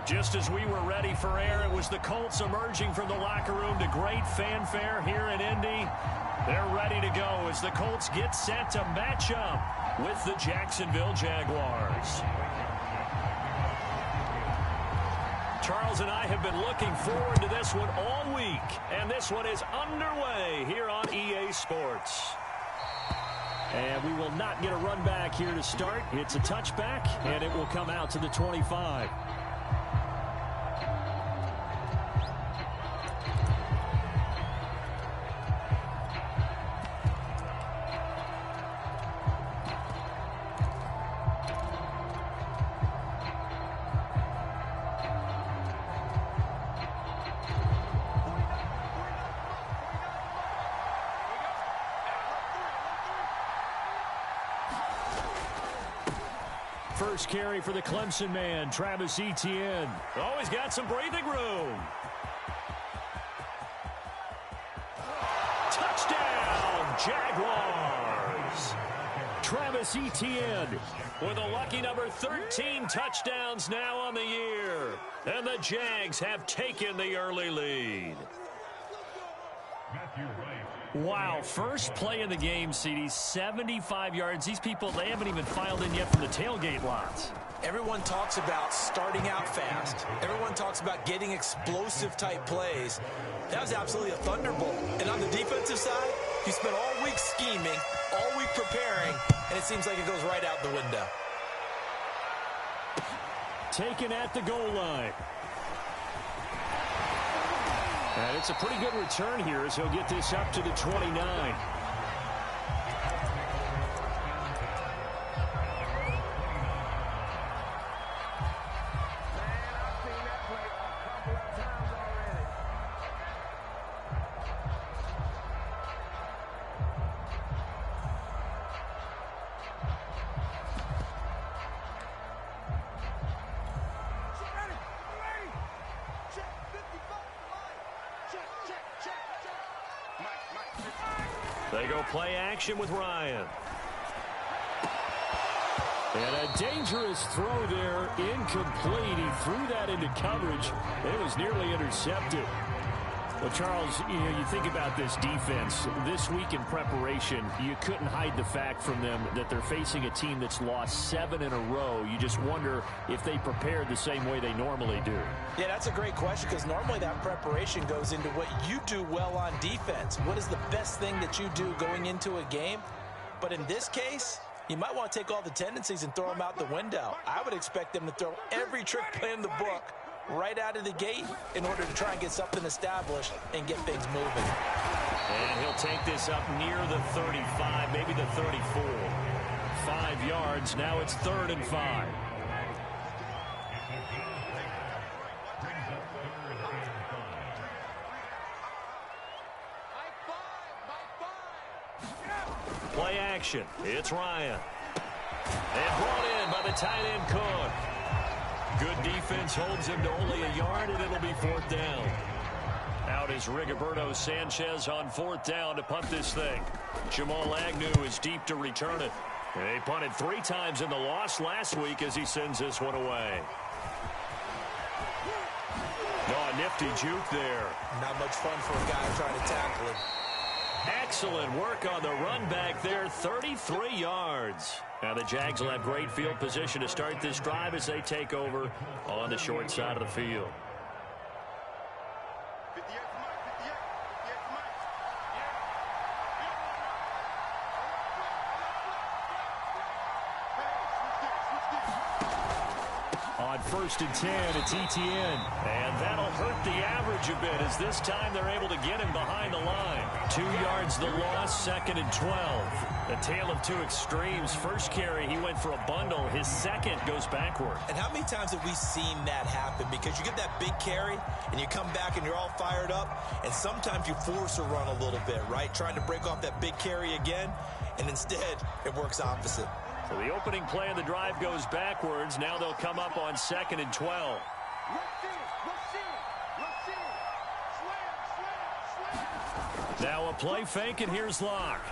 Just as we were ready for air, it was the Colts emerging from the locker room to great fanfare here in Indy. They're ready to go as the Colts get set to match up with the Jacksonville Jaguars. Charles and I have been looking forward to this one all week, and this one is underway here on EA Sports. And we will not get a run back here to start. It's a touchback, and it will come out to the 25. First carry for the Clemson man, Travis Etienne. Oh, he's got some breathing room. Touchdown, Jaguars. Travis Etienne with a lucky number 13 touchdowns now on the year. And the Jags have taken the early lead. Wow, first play in the game, CD, 75 yards. These people, they haven't even filed in yet from the tailgate lots. Everyone talks about starting out fast. Everyone talks about getting explosive-type plays. That was absolutely a thunderbolt. And on the defensive side, you spent all week scheming, all week preparing, and it seems like it goes right out the window. Taken at the goal line. And it's a pretty good return here as he'll get this up to the 29. They go play action with Ryan. And a dangerous throw there, incomplete. He threw that into coverage. It was nearly intercepted. Well, Charles, you think about this defense. This week in preparation, you couldn't hide the fact from them that they're facing a team that's lost 7 in a row. You just wonder if they prepared the same way they normally do. Yeah, that's a great question because normally that preparation goes into what you do well on defense. What is the best thing that you do going into a game? But in this case, you might want to take all the tendencies and throw them out the window. I would expect them to throw every trick play in the book right out of the gate in order to try and get something established and get things moving. And he'll take this up near the 35, maybe the 34. 5 yards. Now it's 3rd and 5. Play action. It's Ryan. And brought in by the tight end Cook. Good defense holds him to only a yard, and it'll be 4th down. Out is Rigoberto Sanchez on 4th down to punt this thing. Jamal Agnew is deep to return it. They punted 3 times in the loss last week as he sends this one away. Oh, nifty juke there. Not much fun for a guy trying to tackle it. Excellent work on the run back there, 33 yards. Now the Jags will have great field position to start this drive as they take over on the short side of the field. On 1st and 10, it's Etienne. And that'll hurt the average a bit as this time they're able to get him behind the line. 2 yards the loss, 2nd and 12. A tale of two extremes. First carry, he went for a bundle. His second goes backward. And how many times have we seen that happen? Because you get that big carry, and you come back and you're all fired up, and sometimes you force a run a little bit, right? Trying to break off that big carry again, and instead it works opposite. So the opening play of the drive goes backwards. Now they'll come up on 2nd and 12. Now a play fake, and here's Locke.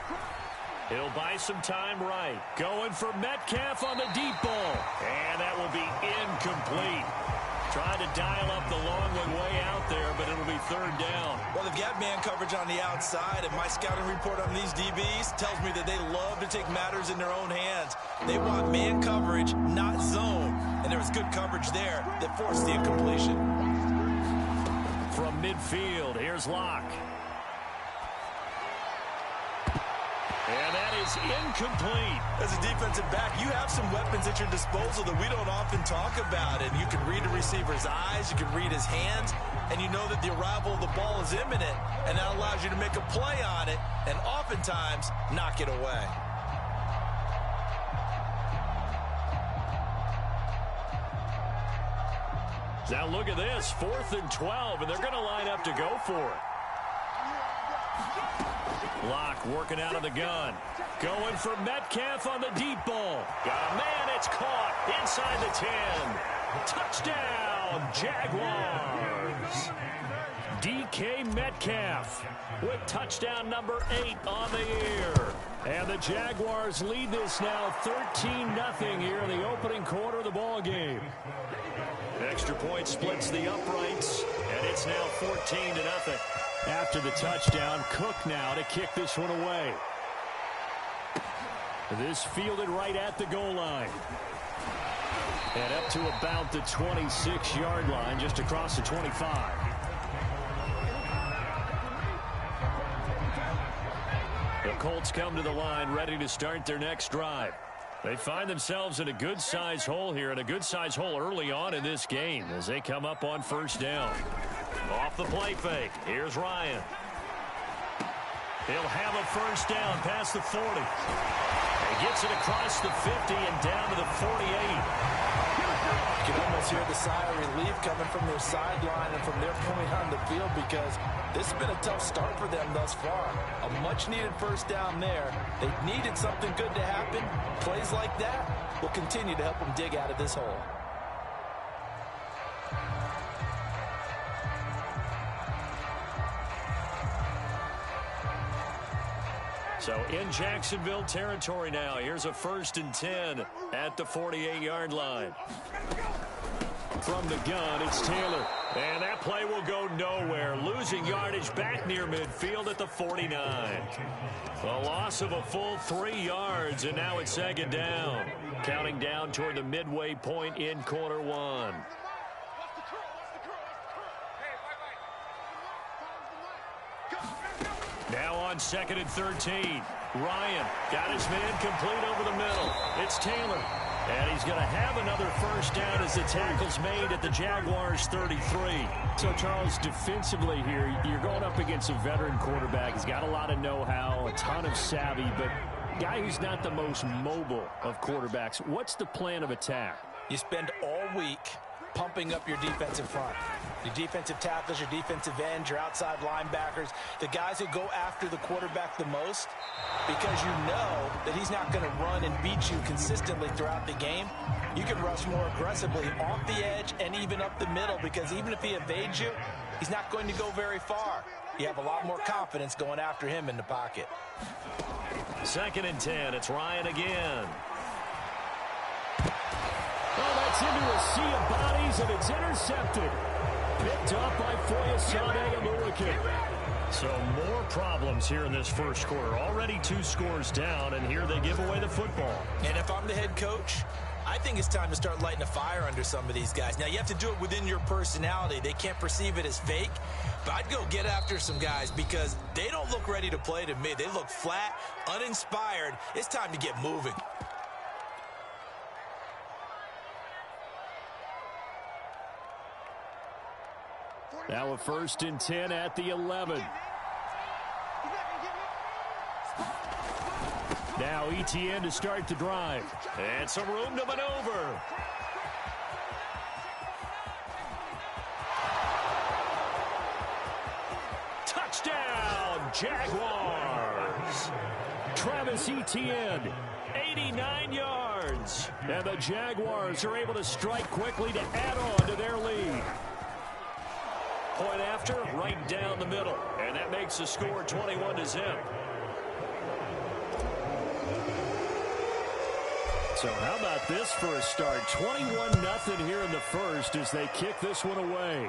He'll buy some time right. Going for Metcalf on the deep ball. And that will be incomplete. Tried to dial up the long one way out there, but it'll be third down. Well, they've got man coverage on the outside, and my scouting report on these DBs tells me that they love to take matters in their own hands. They want man coverage, not zone. And there was good coverage there that forced the incompletion. From midfield, here's Locke. And that is incomplete. As a defensive back, you have some weapons at your disposal that we don't often talk about. And you can read a receiver's eyes, you can read his hands, and you know that the arrival of the ball is imminent, and that allows you to make a play on it and oftentimes knock it away. Now look at this, 4th and 12, and they're going to line up to go for it. Locke working out of the gun. Going for Metcalf on the deep ball. Got a man, it's caught inside the 10. Touchdown, Jaguars. DK Metcalf with touchdown number 8 on the year. And the Jaguars lead this now 13-0 here in the opening quarter of the ball game. Extra point splits the uprights, and it's now 14-0. After the touchdown, Cook now to kick this one away. This fielded right at the goal line. And up to about the 26-yard line, just across the 25. The Colts come to the line, ready to start their next drive. They find themselves in a good-sized hole here, and a good-sized hole early on in this game as they come up on first down. Off the play fake, here's Ryan. He'll have a first down past the 40. He gets it across the 50 and down to the 48. You can almost hear the sigh of relief coming from their sideline and from their point on the field, because this has been a tough start for them thus far. A much-needed first down there. They needed something good to happen. Plays like that will continue to help them dig out of this hole. So in Jacksonville territory now. Here's a 1st and 10 at the 48-yard line. From the gun, it's Taylor. And that play will go nowhere. Losing yardage back near midfield at the 49. A loss of a full 3 yards, and now it's 2nd down. Counting down toward the midway point in quarter one. Now on 2nd and 13. Ryan got his man complete over the middle. It's Taylor. And he's going to have another first down as the tackle's made at the Jaguars 33. So, Charles, defensively here, you're going up against a veteran quarterback. He's got a lot of know-how, a ton of savvy, but a guy who's not the most mobile of quarterbacks. What's the plan of attack? You spend all week pumping up your defensive front. Your defensive tackles, your defensive ends, your outside linebackers, the guys who go after the quarterback the most, because you know that he's not going to run and beat you consistently throughout the game. You can rush more aggressively off the edge and even up the middle, because even if he evades you, he's not going to go very far. You have a lot more confidence going after him in the pocket. 2nd and 10. It's Ryan again. Oh, that's into a sea of bodies, and it's intercepted. Picked up by Foyesade Aluakin. So more problems here in this first quarter. Already 2 scores down, and here they give away the football. And if I'm the head coach, I think it's time to start lighting a fire under some of these guys. Now, you have to do it within your personality. They can't perceive it as fake. But I'd go get after some guys, because they don't look ready to play to me. They look flat, uninspired. It's time to get moving. Now a 1st and 10 at the 11. Now ETN to start the drive. And some room to maneuver. Touchdown, Jaguars. Travis Etienne, 89 yards. And the Jaguars are able to strike quickly to add on to their lead. Point after, right down the middle. And that makes the score 21-0. So how about this for a start? 21-0 here in the first as they kick this one away.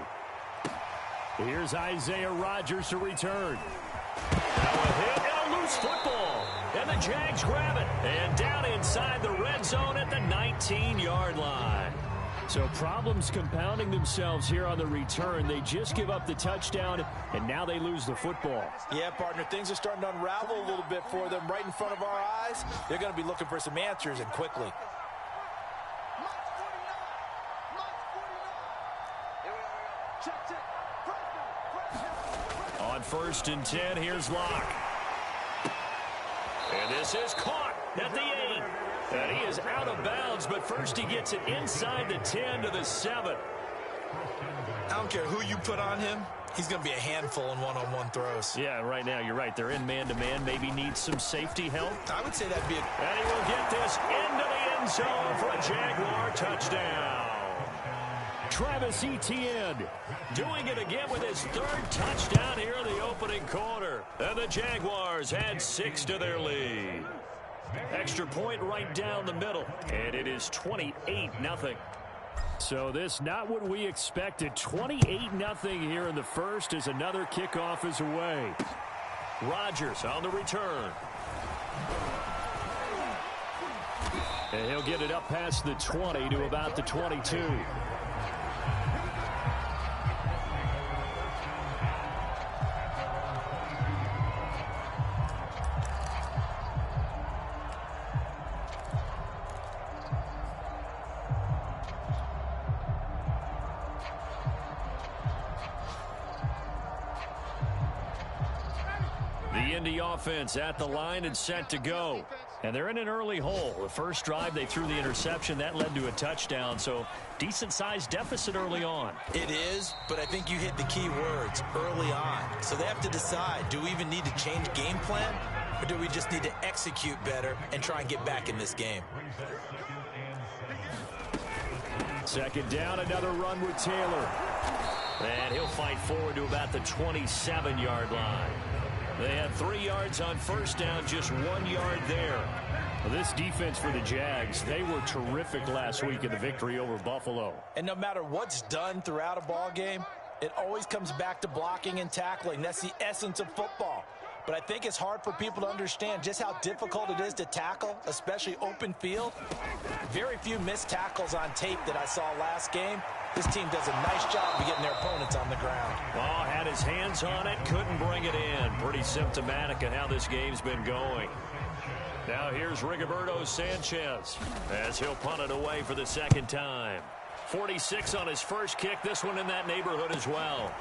Here's Isaiah Rodgers to return. Now a hit and a loose football. And the Jags grab it. And down inside the red zone at the 19-yard line. So problems compounding themselves here on the return. They just give up the touchdown, and now they lose the football. Yeah, partner, things are starting to unravel a little bit for them right in front of our eyes. They're going to be looking for some answers, and quickly. On 1st and 10, here's Locke. And this is caught at the 8. And he is out of bounds, but first he gets it inside the 10 to the 7. I don't care who you put on him. He's going to be a handful in one-on-one throws. Yeah, right now, you're right. They're in man-to-man. Maybe needs some safety help. I would say that'd be a... And he will get this into the end zone for a Jaguar touchdown. Travis Etienne doing it again with his 3rd touchdown here in the opening quarter. And the Jaguars add 6 to their lead. Extra point right down the middle. And it is 28-0. So this not what we expected. 28-0 here in the first as another kickoff is away. Rodgers on the return. And he'll get it up past the 20 to about the 22. The Indy offense at the line and set to go. And they're in an early hole. The first drive, they threw the interception. That led to a touchdown. So decent-sized deficit early on. It is, but I think you hit the key words early on. So they have to decide, do we even need to change game plan? Or do we just need to execute better and try and get back in this game? Second down, another run with Taylor. And he'll fight forward to about the 27-yard line. They had 3 yards on first down, just 1 yard there. Well, this defense for the Jags, they were terrific last week in the victory over Buffalo. And no matter what's done throughout a ball game, it always comes back to blocking and tackling. That's the essence of football. But I think it's hard for people to understand just how difficult it is to tackle, especially open field. Very few missed tackles on tape that I saw last game. This team does a nice job of getting their opponents on the ground. Oh, had his hands on it, couldn't bring it in. Pretty symptomatic of how this game's been going. Now here's Rigoberto Sanchez as he'll punt it away for the second time. 46 on his first kick, this one in that neighborhood as well.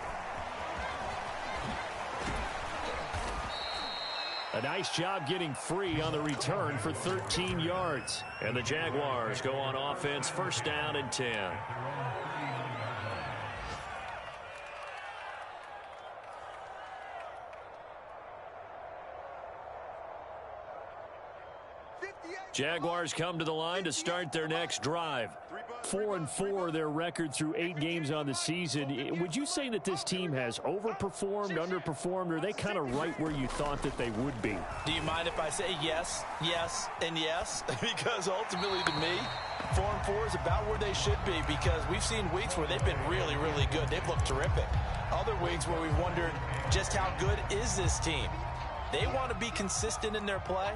A nice job getting free on the return for 13 yards. And the Jaguars go on offense, first down and 10. Jaguars come to the line to start their next drive. 4-4 their record through 8 games on the season. Would you say that this team has overperformed, underperformed, or are they kind of right where you thought that they would be? Do you mind if I say yes, yes, and yes? Because ultimately to me, 4-4 is about where they should be because we've seen weeks where they've been really, really good. They've looked terrific. Other weeks where we've wondered just how good is this team. They want to be consistent in their play.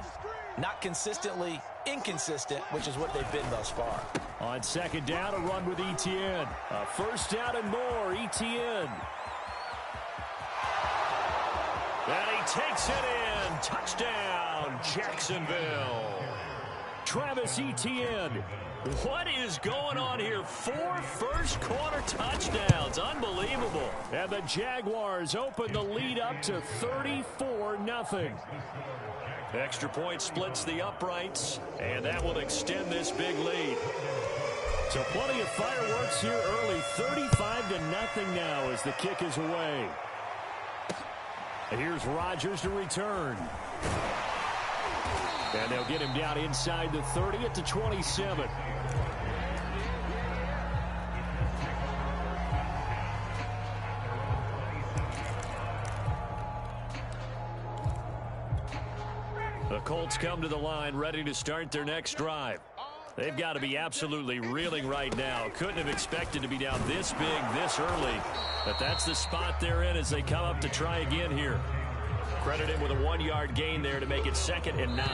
Not consistently inconsistent, which is what they've been thus far. On second down, a run with Etienne. A first down and more, Etienne. And he takes it in. Touchdown, Jacksonville. Travis Etienne. What is going on here? 4 first-quarter touchdowns. Unbelievable. And the Jaguars open the lead up to 34-0. Extra point splits the uprights, and that will extend this big lead. So plenty of fireworks here early. 35-0 now as the kick is away. And here's Rodgers to return. And they'll get him down inside the 30 at the 27. The Colts come to the line ready to start their next drive. They've got to be absolutely reeling right now. Couldn't have expected to be down this big this early. But that's the spot they're in as they come up to try again here. Credit him with a 1-yard gain there to make it 2nd and 9.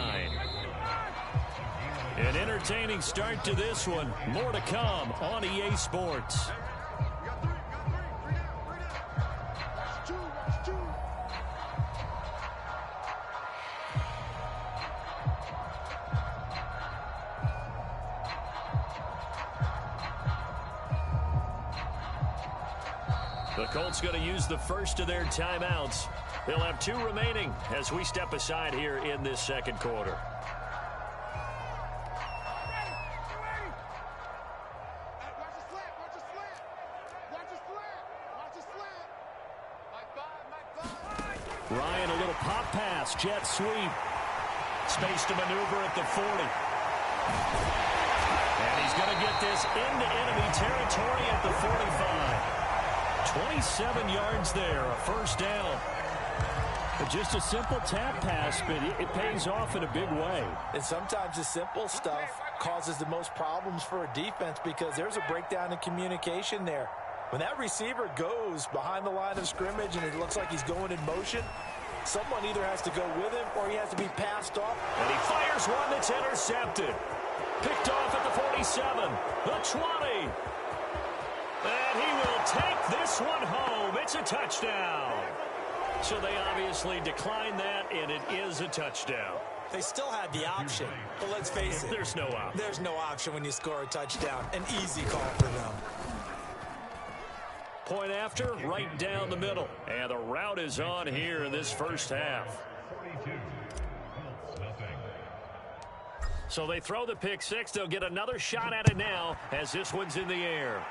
An entertaining start to this one. More to come on EA Sports. The Colts going to use the first of their timeouts. They'll have 2 remaining as we step aside here in this second quarter. Ryan, a little pop pass, jet sweep. Space to maneuver at the 40. And he's going to get this into enemy territory at the 45. 27 yards there, a first down. Just a simple tap pass, but it pays off in a big way. And sometimes the simple stuff causes the most problems for a defense because there's a breakdown in communication there. When that receiver goes behind the line of scrimmage and it looks like he's going in motion, someone either has to go with him or he has to be passed off. And he fires one that's intercepted. Picked off at the 47, the 20. And he will take this one home. It's a touchdown. So they obviously declined that, and it is a touchdown. They still had the option, but let's face it. There's no option. There's no option when you score a touchdown. An easy call for them. Point after, right down the middle. And the route is on here in this first half. So they throw the pick six. They'll get another shot at it now as this one's in the air.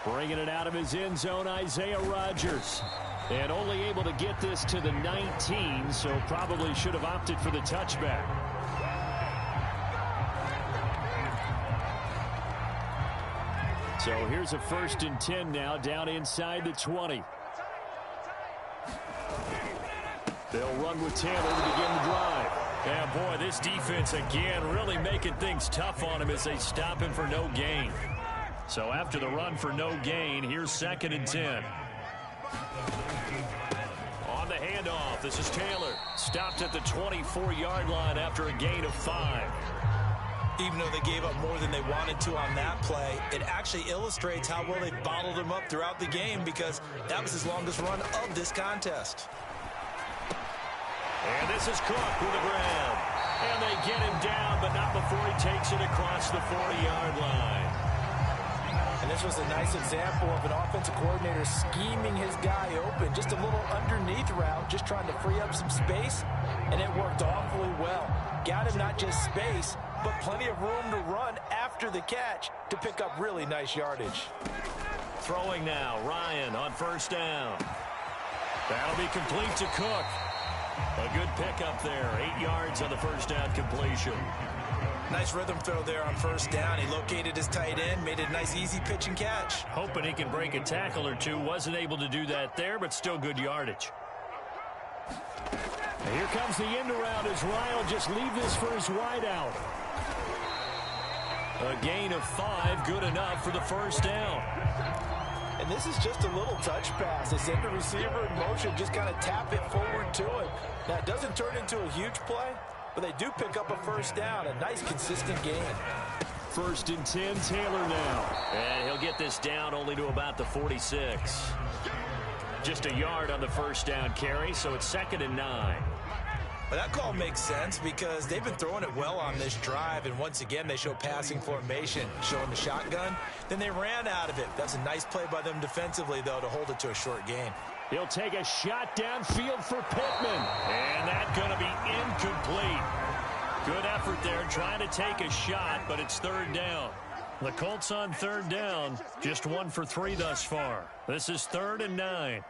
Bringing it out of his end zone, Isaiah Rodgers. And only able to get this to the 19, so probably should have opted for the touchback. So here's a 1st and 10 now, down inside the 20. They'll run with Taylor to begin the drive. And boy, this defense again really making things tough on him as they stop him for no gain. So after the run for no gain, here's 2nd and 10. On the handoff, this is Taylor. Stopped at the 24-yard line after a gain of 5. Even though they gave up more than they wanted to on that play, it actually illustrates how well they bottled him up throughout the game because that was his longest run of this contest. And this is Cook with a grab. And they get him down, but not before he takes it across the 40-yard line. And this was a nice example of an offensive coordinator scheming his guy open. Just a little underneath route, just trying to free up some space, and it worked awfully well. Got him not just space, but plenty of room to run after the catch to pick up really nice yardage. Throwing now, Ryan on 1st down. That'll be complete to Cook. A good pickup there, 8 yards on the 1st down completion. Nice rhythm throw there on 1st down. He located his tight end, made a nice easy pitch and catch. Hoping he can break a tackle or two. Wasn't able to do that there, but still good yardage. And here comes the end around as Ryan will just leave this for his wideout. A gain of 5, good enough for the 1st down. And this is just a little touch pass. They send the receiver in motion, just kind of tap it forward to him. Now, it doesn't turn into a huge play, but they do pick up a 1st down. A nice, consistent gain. 1st and 10, Taylor now. And he'll get this down only to about the 46. Just a yard on the 1st down carry, so it's 2nd and 9. But that call makes sense because they've been throwing it well on this drive, and once again they show passing formation, showing the shotgun. Then they ran out of it. That's a nice play by them defensively, though, to hold it to a short gain. He'll take a shot downfield for Pittman. And that's going to be incomplete. Good effort there trying to take a shot, but it's 3rd down. The Colts on 3rd down, just 1 for 3 thus far. This is 3rd and 9.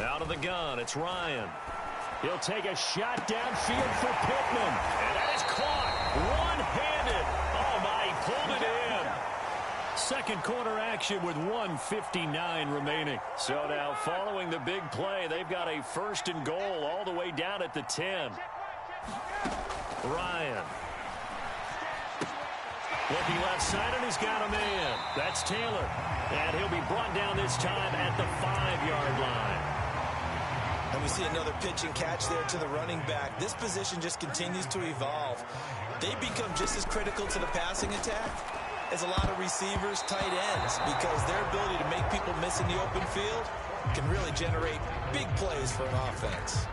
Out of the gun, it's Ryan. He'll take a shot downfield for Pittman. And that is caught one-handed. Oh, my, he pulled it in. second quarter action with 1:59 remaining. So now following the big play, they've got a first and goal all the way down at the 10. Ryan. Looking left side, and he's got a man. That's Taylor. And he'll be brought down this time at the 5-yard line. And we see another pitch and catch there to the running back. This position just continues to evolve. They become just as critical to the passing attack as a lot of receivers, tight ends, because their ability to make people miss in the open field can really generate big plays for an offense.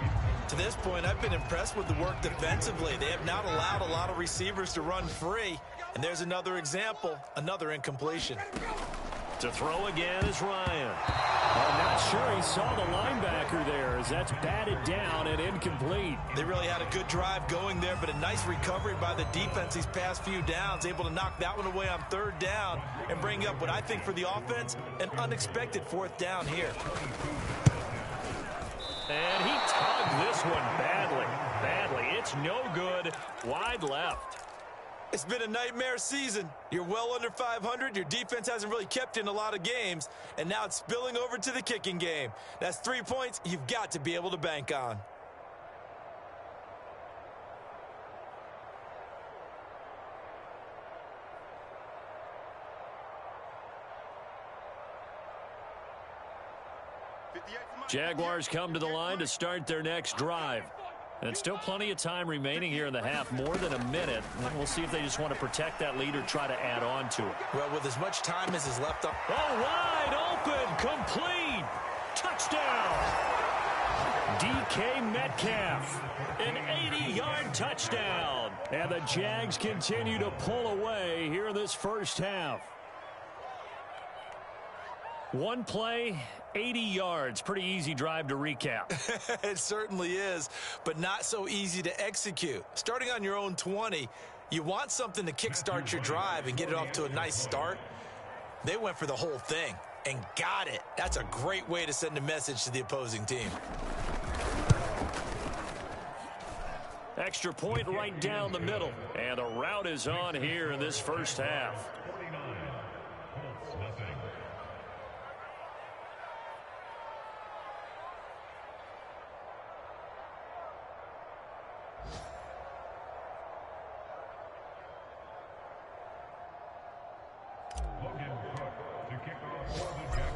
To this point, I've been impressed with the work defensively. They have not allowed a lot of receivers to run free. And there's another example, another incompletion. To throw again is Ryan. I'm not sure he saw the linebacker there as that's batted down and incomplete. They really had a good drive going there, but a nice recovery by the defense these past few downs, able to knock that one away on third down and bring up what I think for the offense, an unexpected fourth down here. And he tugged this one badly. It's no good. Wide left. It's been a nightmare season. You're well under 500. Your defense hasn't really kept in a lot of games. And now it's spilling over to the kicking game. That's 3 points you've got to be able to bank on. Jaguars come to the line to start their next drive. And still plenty of time remaining here in the half, more than a minute. And we'll see if they just want to protect that lead or try to add on to it. Well, with as much time as is left up. Oh, wide open, complete, touchdown. DK Metcalf, an 80-yard touchdown. And the Jags continue to pull away here in this first half. One play, 80 yards. Pretty easy drive to recap. It certainly is, but not so easy to execute. Starting on your own 20, you want something to kickstart your drive and get it off to a nice start. They went for the whole thing and got it. That's a great way to send a message to the opposing team. Extra point right down the middle. And the route is on here in this first half.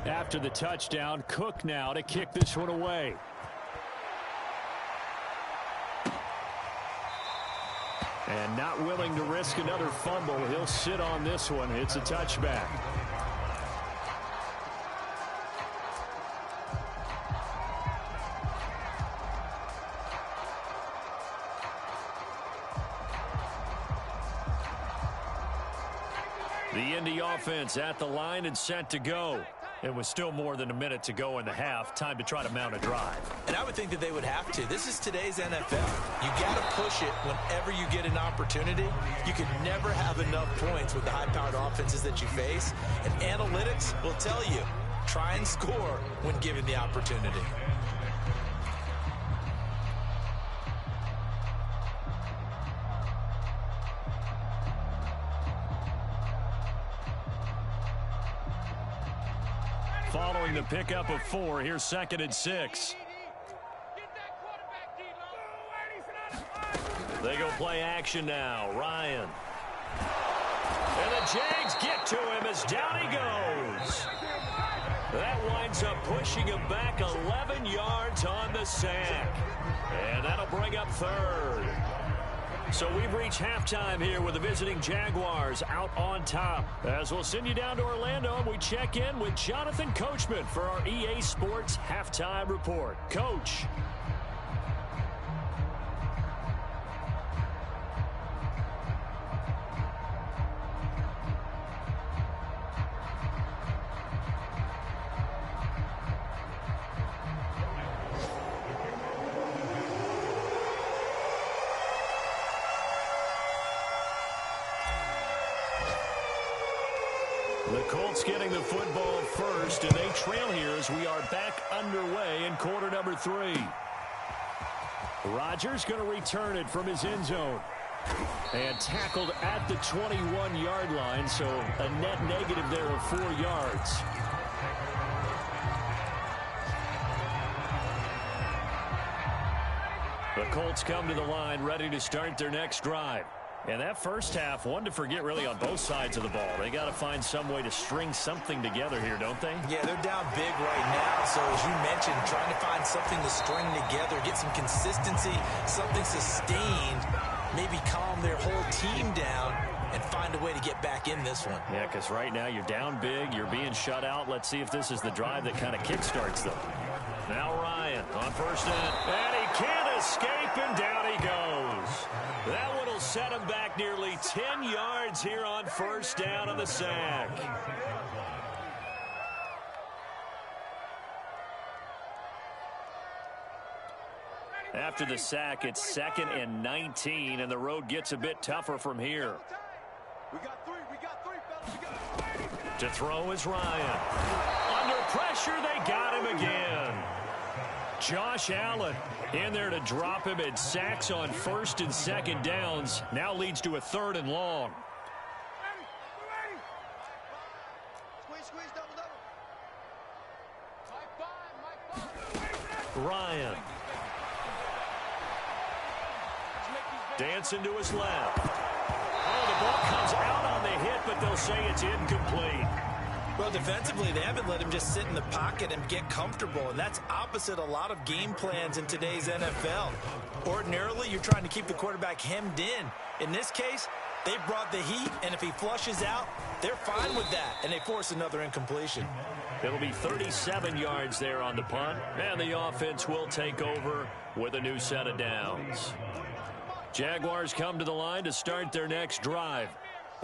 After the touchdown, Cook now to kick this one away. And not willing to risk another fumble. He'll sit on this one. It's a touchback. The Indy offense at the line and set to go. It was still more than a minute to go in the half. Time to try to mount a drive. And I would think that they would have to. This is today's NFL. You got to push it whenever you get an opportunity. You can never have enough points with the high-powered offenses that you face. And analytics will tell you, try and score when given the opportunity. Following the pickup of 4, here's 2nd and 6. They go play action now. Ryan. And the Jags get to him as down he goes. That winds up pushing him back 11 yards on the sack. And that'll bring up 3rd. So we've reached halftime here with the visiting Jaguars out on top. As we'll send you down to Orlando, and we check in with Jonathan Coachman for our EA Sports Halftime Report. Coach. The Colts getting the football first, and they trail here as we are back underway in quarter number 3. Rodgers going to return it from his end zone. And tackled at the 21-yard line, so a net negative there of 4 yards. The Colts come to the line ready to start their next drive. And that first half, one to forget really on both sides of the ball. They got to find some way to string something together here, don't they? Yeah, they're down big right now. So as you mentioned, trying to find something to string together, get some consistency, something sustained, maybe calm their whole team down and find a way to get back in this one. Yeah, because right now you're down big, you're being shut out. Let's see if this is the drive that kind of kickstarts them. Now Ryan on first down, and he can't escape, and down he goes. That one will set him back nearly 10 yards here on first down on the sack. After the sack, it's 2nd and 19, and the road gets a bit tougher from here. We got three, fellas. To throw is Ryan. Under pressure, they got him again. Josh Allen in there to drop him, and sacks on 1st and 2nd downs. Now leads to a 3rd and long. Squeeze, double. Ryan. Dancing to his left. Oh, the ball comes out on the hit, but they'll say it's incomplete. Well, defensively, they haven't let him just sit in the pocket and get comfortable, and that's opposite a lot of game plans in today's NFL. Ordinarily, you're trying to keep the quarterback hemmed in. In this case, they brought the heat, and if he flushes out, they're fine with that, and they force another incompletion. It'll be 37 yards there on the punt, and the offense will take over with a new set of downs. Jaguars come to the line to start their next drive.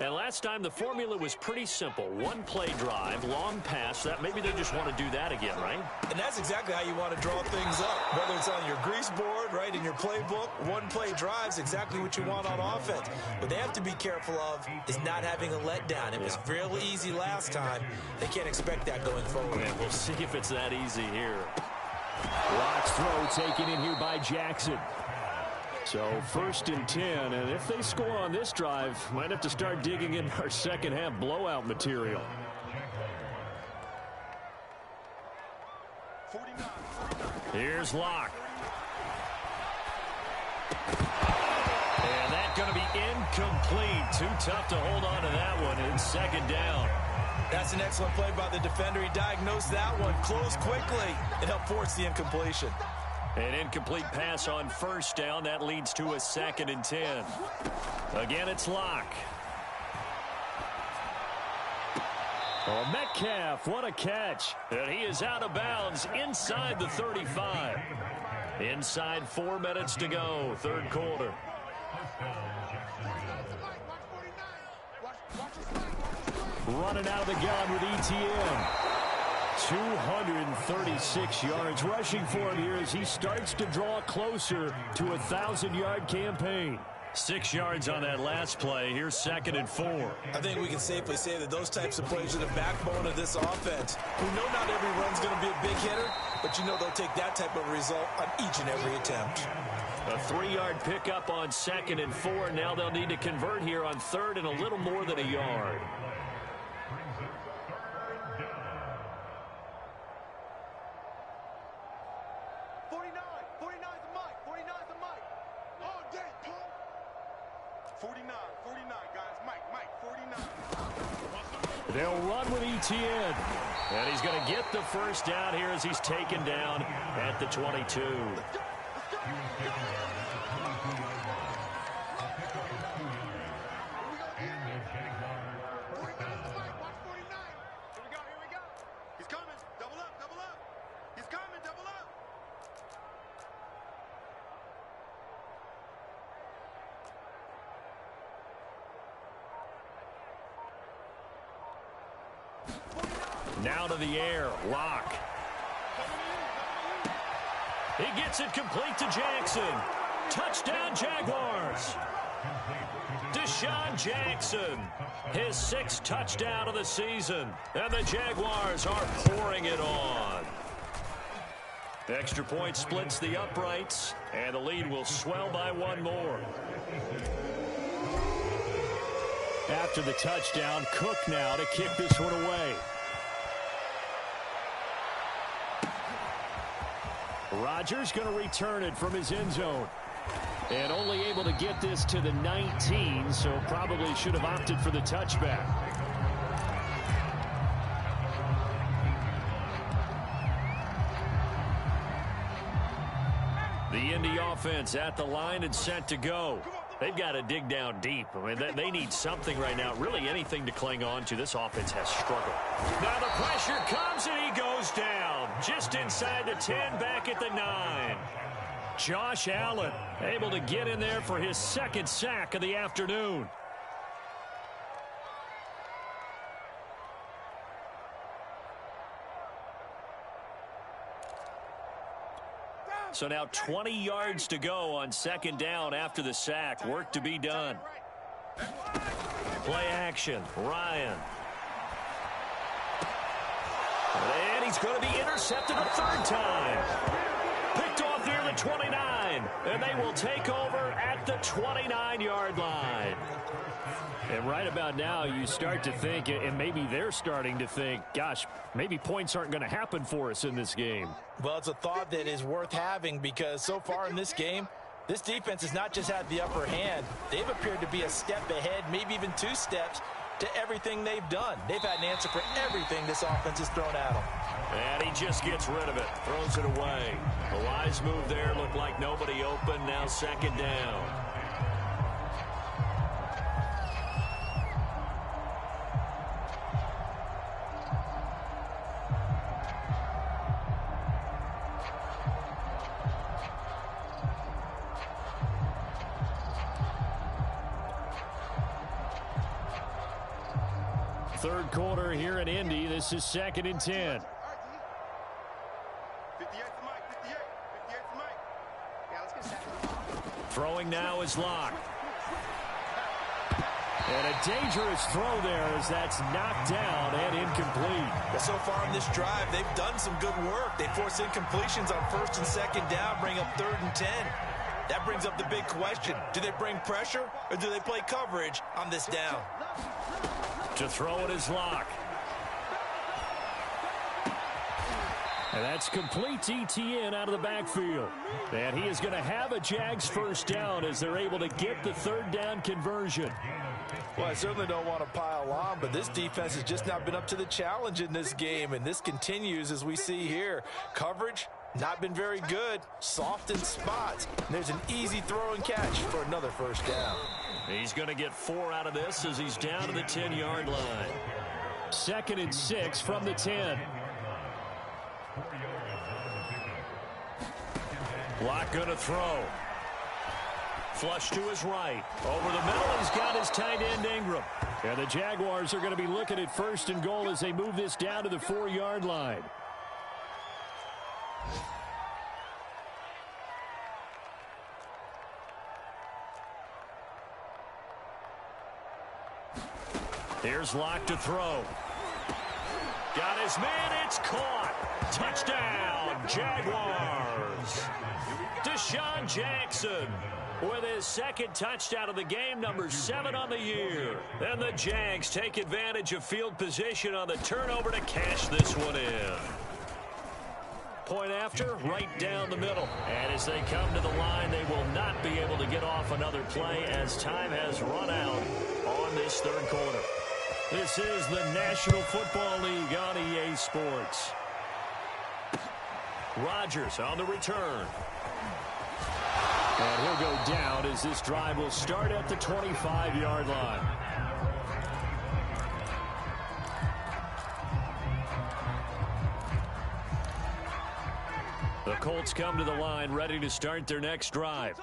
And last time the formula was pretty simple. One play drive, long pass. That maybe they just want to do that again, right? And that's exactly how you want to draw things up. Whether it's on your grease board, right, in your playbook, one play drive's exactly what you want on offense. What they have to be careful of is not having a letdown. It was real easy last time. They can't expect that going forward. And we'll see if it's that easy here. Locke's throw taken in here by Jackson. So 1st and 10, and if they score on this drive, might have to start digging in our second half blowout material. 49. Here's Locke. And that's going to be incomplete. Too tough to hold on to that one. It's 2nd down. That's an excellent play by the defender. He diagnosed that one, closed quickly, and helped force the incompletion. An incomplete pass on 1st down. That leads to a 2nd and 10. Again, it's Locke. Oh, Metcalf, what a catch. And he is out of bounds inside the 35. Inside 4 minutes to go, 3rd quarter. Running out of the gun with ETN. 236 yards rushing for him here as he starts to draw closer to a 1,000-yard campaign. 6 yards on that last play. Here's 2nd and 4. I think we can safely say that those types of plays are the backbone of this offense. We know not every run's going to be a big hitter, but you know they'll take that type of result on each and every attempt. A 3-yard pickup on 2nd and 4. Now they'll need to convert here on 3rd and a little more than a yard. They'll run with ETN. And he's going to get the first down here as he's taken down at the 22. Now to the air, Locke. He gets it complete to Jackson. Touchdown, Jaguars. Deshaun Jackson, his 6th touchdown of the season. And the Jaguars are pouring it on. Extra point splits the uprights, and the lead will swell by 1 more. after the touchdown. Cook now to kick this one away. Rodgers going to return it from his end zone. And only able to get this to the 19, so probably should have opted for the touchback. The Indy offense at the line and set to go. They've got to dig down deep. I mean, they need something right now, really anything to cling on to. This offense has struggled. Now the pressure comes and he goes down. Just inside the 10, back at the 9. Josh Allen able to get in there for his second sack of the afternoon. So now 20 yards to go on second down after the sack. Work to be done. Play action. Ryan. And he's going to be intercepted a third time. Picked off near the 29. And they will take over at the 29-yard line. And right about now, you start to think, and maybe they're starting to think, gosh, maybe points aren't going to happen for us in this game. Well, it's a thought that is worth having because so far in this game, this defense has not just had the upper hand. They've appeared to be a step ahead, maybe even 2 steps to everything they've done. They've had an answer for everything this offense has thrown at them. And he just gets rid of it, throws it away. A wise move there, looked like nobody open, now second down. Third quarter here in Indy. This is 2nd and 10. 58 to Mike, 58 to Mike. Yeah, let's get second. Throwing now is Locke. And a dangerous throw there as that's knocked down and incomplete. But so far in this drive, they've done some good work. They force incompletions on 1st and 2nd down, bring up 3rd and 10. That brings up the big question. Do they bring pressure or do they play coverage on this down? To throw it is Locke. And that's complete to Etienne out of the backfield. And he is going to have a Jags first down as they're able to get the 3rd down conversion. Well, I certainly don't want to pile on, but this defense has just not been up to the challenge in this game, and this continues as we see here. Coverage, not been very good, soft in spots. And there's an easy throw and catch for another first down. He's going to get 4 out of this as he's down to the 10-yard line. 2nd and 6 from the 10. Locke going to throw. Flush to his right. Over the middle, he's got his tight end Ingram. And the Jaguars are going to be looking at 1st and goal as they move this down to the 4-yard line. Here's Locke to throw. Got his man, it's caught. Touchdown, Jaguars. Deshaun Jackson with his 2nd touchdown of the game, number 7 on the year. And the Jags take advantage of field position on the turnover to cash this one in. Point after, right down the middle. And as they come to the line, they will not be able to get off another play as time has run out on this 3rd quarter. This is the National Football League on EA Sports. Rodgers on the return. And he'll go down as this drive will start at the 25-yard line. The Colts come to the line ready to start their next drive.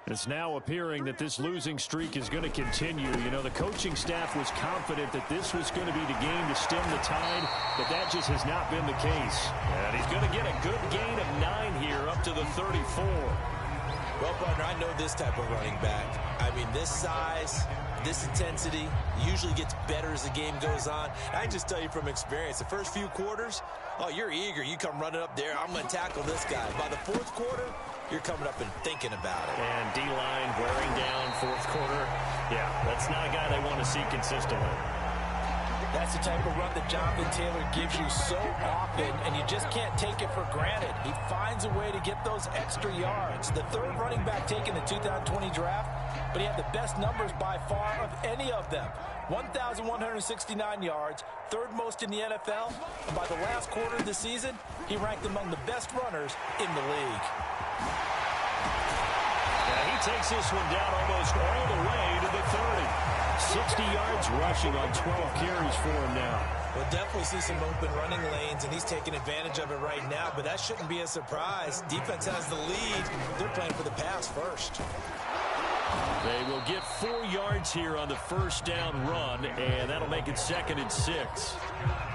It's now appearing that this losing streak is going to continue. You know, the coaching staff was confident that this was going to be the game to stem the tide, but that just has not been the case. And he's going to get a good gain of 9 here up to the 34. Well, partner, I know this type of running back. I mean, this size, this intensity usually gets better as the game goes on. I can just tell you from experience, the first few quarters, oh, you're eager. You come running up there, I'm going to tackle this guy. By the 4th quarter, you're coming up and thinking about it. And D-line wearing down 4th quarter. Yeah, that's not a guy they want to see consistently. That's the type of run that Jonathan Taylor gives you so often, and you just can't take it for granted. He finds a way to get those extra yards. The third running back taken in the 2020 draft, but he had the best numbers by far of any of them. 1,169 yards, third most in the NFL, and by the last quarter of the season, he ranked among the best runners in the league. Yeah, he takes this one down almost all the way to the 30. 60 yards rushing on 12 carries for him now. We'll definitely see some open running lanes, and he's taking advantage of it right now, but that shouldn't be a surprise. Defense has the lead. They're playing for the pass first. They will get 4 yards here on the first down run, and that'll make it 2nd and 6.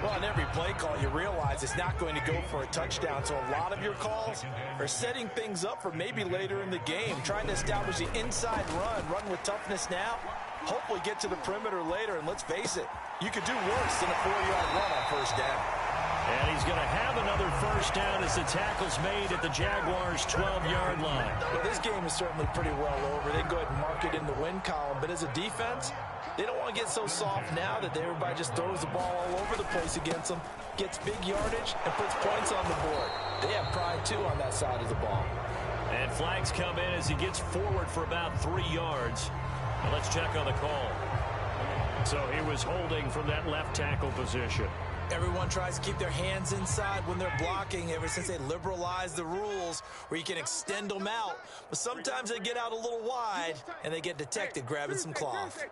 Well, on every play call, you realize it's not going to go for a touchdown, so a lot of your calls are setting things up for maybe later in the game, trying to establish the inside run with toughness now, hopefully get to the perimeter later, and let's face it, you could do worse than a 4-yard run on first down. And he's going to have another first down as the tackle's made at the Jaguars' 12-yard line. Well, this game is certainly pretty well over. They go ahead and mark it in the win column, but as a defense, they don't want to get so soft now that everybody just throws the ball all over the place against them, gets big yardage, and puts points on the board. They have pride, too, on that side of the ball. And flags come in as he gets forward for about 3 yards. Now let's check on the call. So he was holding from that left tackle position. Everyone tries to keep their hands inside when they're blocking ever since they liberalized the rules where you can extend them out. But sometimes they get out a little wide, and they get detected grabbing some cloth.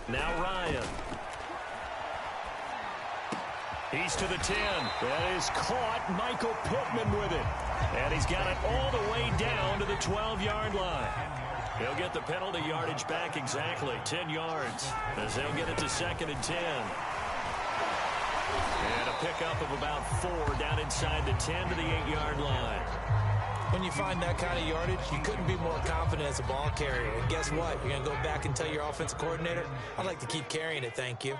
Now Ryan. He's to the 10. That is caught. Michael Pittman with it. And he's got it all the way down to the 12-yard line. He'll get the penalty yardage back exactly, 10 yards, as they'll get it to 2nd and 10. And a pickup of about 4 down inside the 10 to the 8-yard line. When you find that kind of yardage, you couldn't be more confident as a ball carrier. And guess what? You're going to go back and tell your offensive coordinator, I'd like to keep carrying it, thank you.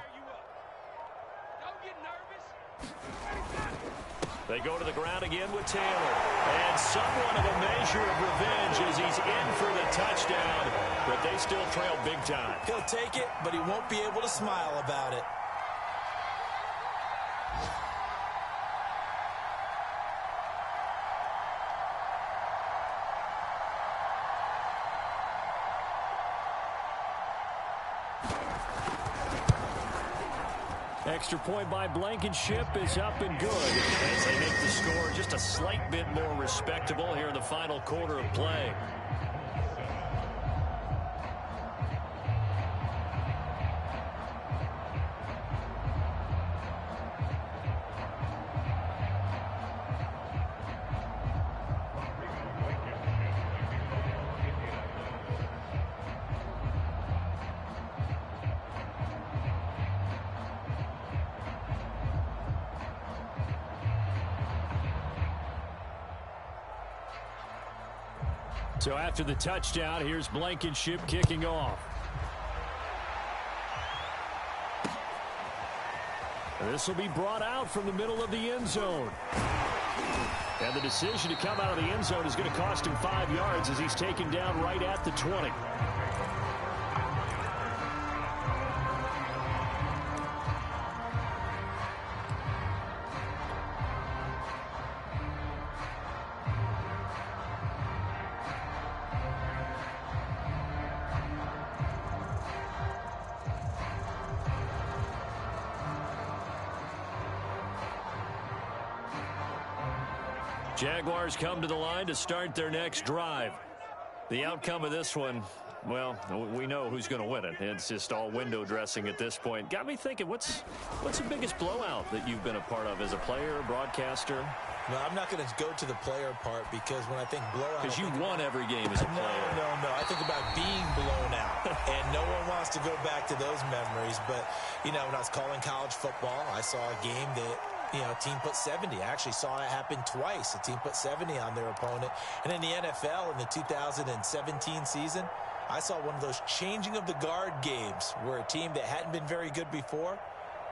They go to the ground again with Taylor. And somewhat of a measure of revenge as he's in for the touchdown. But they still trail big time. He'll take it, but he won't be able to smile about it. Extra point by Blankenship is up and good as they make the score just a slight bit more respectable here in the final quarter of play. So after the touchdown, here's Blankenship kicking off. This will be brought out from the middle of the end zone. And the decision to come out of the end zone is going to cost him 5 yards as he's taken down right at the 20. Jaguars come to the line to start their next drive. The outcome of this one, well, we know who's going to win it. It's just all window dressing at this point. Got me thinking, what's the biggest blowout that you've been a part of as a player, broadcaster? No, I'm not going to go to the player part because when I think blowout... Because you won every game as a player. No. I think about being blown out. And no one wants to go back to those memories. But, you know, when I was calling college football, I saw a game that... a team put 70. I actually saw it happen twice. A team put 70 on their opponent. And in the NFL, in the 2017 season, I saw one of those changing of the guard games where a team that hadn't been very good before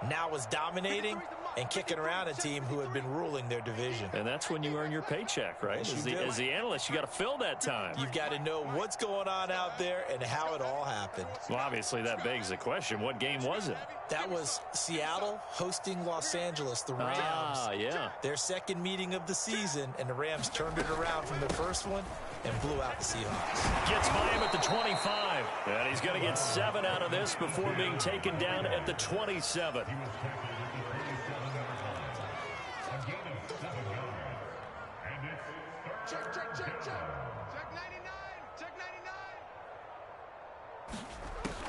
now was dominating and kicking around a team who had been ruling their division. And that's when you earn your paycheck, right? Yes, As the analyst, you got to fill that time. You've got to know what's going on out there and how it all happened. Well, obviously, that begs the question, what game was it? That was Seattle hosting Los Angeles, the Rams. Yeah. Their second meeting of the season, and the Rams turned it around from the first one and blew out the Seahawks. Gets by him at the 25. And he's going to get 7 out of this before being taken down at the 27. Check 99. Check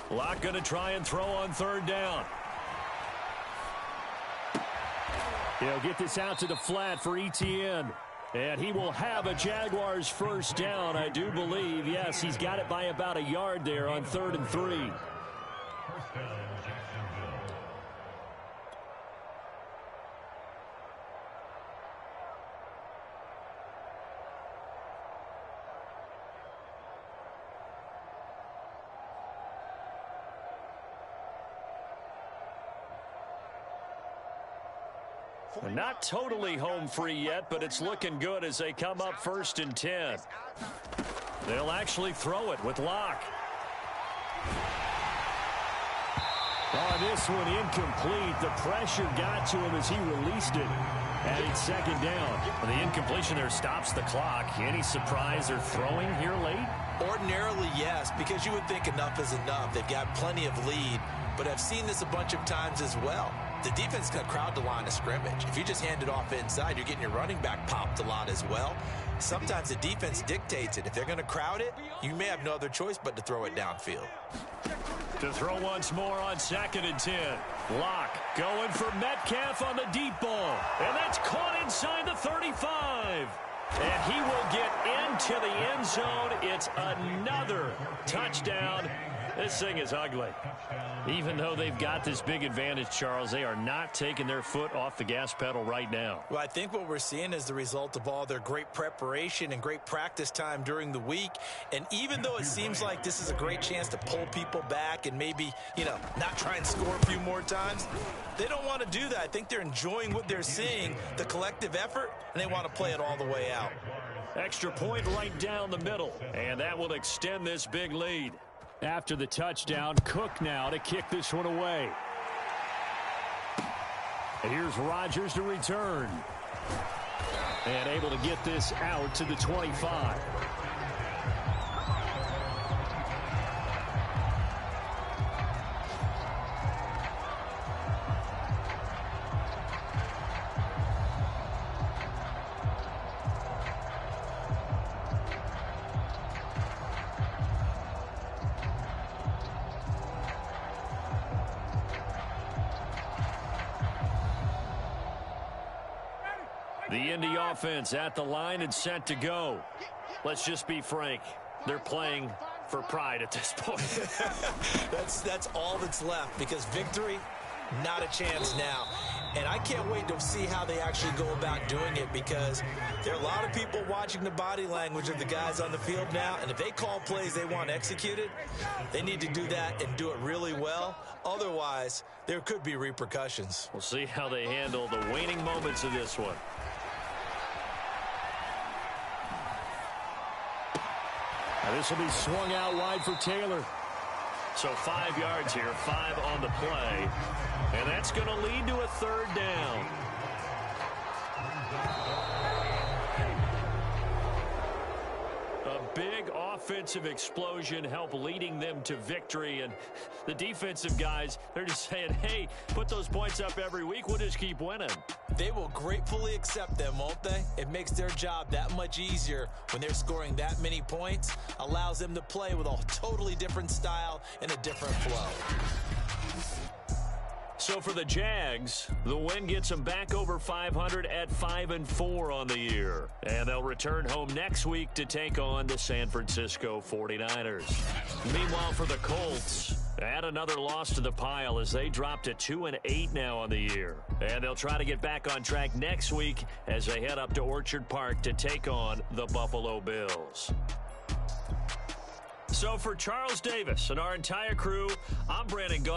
99. Locke going to try and throw on third down. He'll get this out to the flat for Etienne. And he will have a Jaguars first down, I do believe. Yes, he's got it by about a yard there on 3rd and 3. Not totally home free yet, but it's looking good as they come up 1st and 10. They'll actually throw it with Locke. Oh, this one incomplete. The pressure got to him as he released it. And it's 2nd down. And the incompletion there stops the clock. Any surprise they're throwing here late? Ordinarily, yes, because you would think enough is enough. They've got plenty of lead, but I've seen this a bunch of times as well. The defense can crowd the line of scrimmage. If you just hand it off inside, you're getting your running back popped a lot as well. Sometimes the defense dictates it. If they're going to crowd it, you may have no other choice but to throw it downfield. To throw once more on 2nd and 10. Locke going for Metcalf on the deep ball. And that's caught inside the 35. And he will get into the end zone. It's another touchdown. This thing is ugly. Even though they've got this big advantage, Charles, they are not taking their foot off the gas pedal right now. Well, I think what we're seeing is the result of all their great preparation and great practice time during the week. And even though it seems like this is a great chance to pull people back and maybe, not try and score a few more times, they don't want to do that. I think they're enjoying what they're seeing, the collective effort, and they want to play it all the way out. Extra point right down the middle, and that will extend this big lead. After the touchdown, Cook now to kick this one away. And here's Rodgers to return. And able to get this out to the 25. The Indy offense at the line and set to go. Let's just be frank. They're playing for pride at this point. That's all that's left, because victory, not a chance now. And I can't wait to see how they actually go about doing it, because there are a lot of people watching the body language of the guys on the field now, and if they call plays they want executed, they need to do that and do it really well. Otherwise, there could be repercussions. We'll see how they handle the waning moments of this one. Now this will be swung out wide for Taylor. So 5 yards here, 5 on the play. And that's going to lead to a 3rd down. A big offensive explosion helped leading them to victory. And the defensive guys, they're just saying, hey, put those points up every week. We'll just keep winning. They will gratefully accept them, won't they? It makes their job that much easier when they're scoring that many points. Allows them to play with a totally different style and a different flow. So for the Jags, the win gets them back over 500 at 5-4 on the year. And they'll return home next week to take on the San Francisco 49ers. Meanwhile, for the Colts, add another loss to the pile as they drop to 2-8 now on the year. And they'll try to get back on track next week as they head up to Orchard Park to take on the Buffalo Bills. So for Charles Davis and our entire crew, I'm Brandon Gaudin.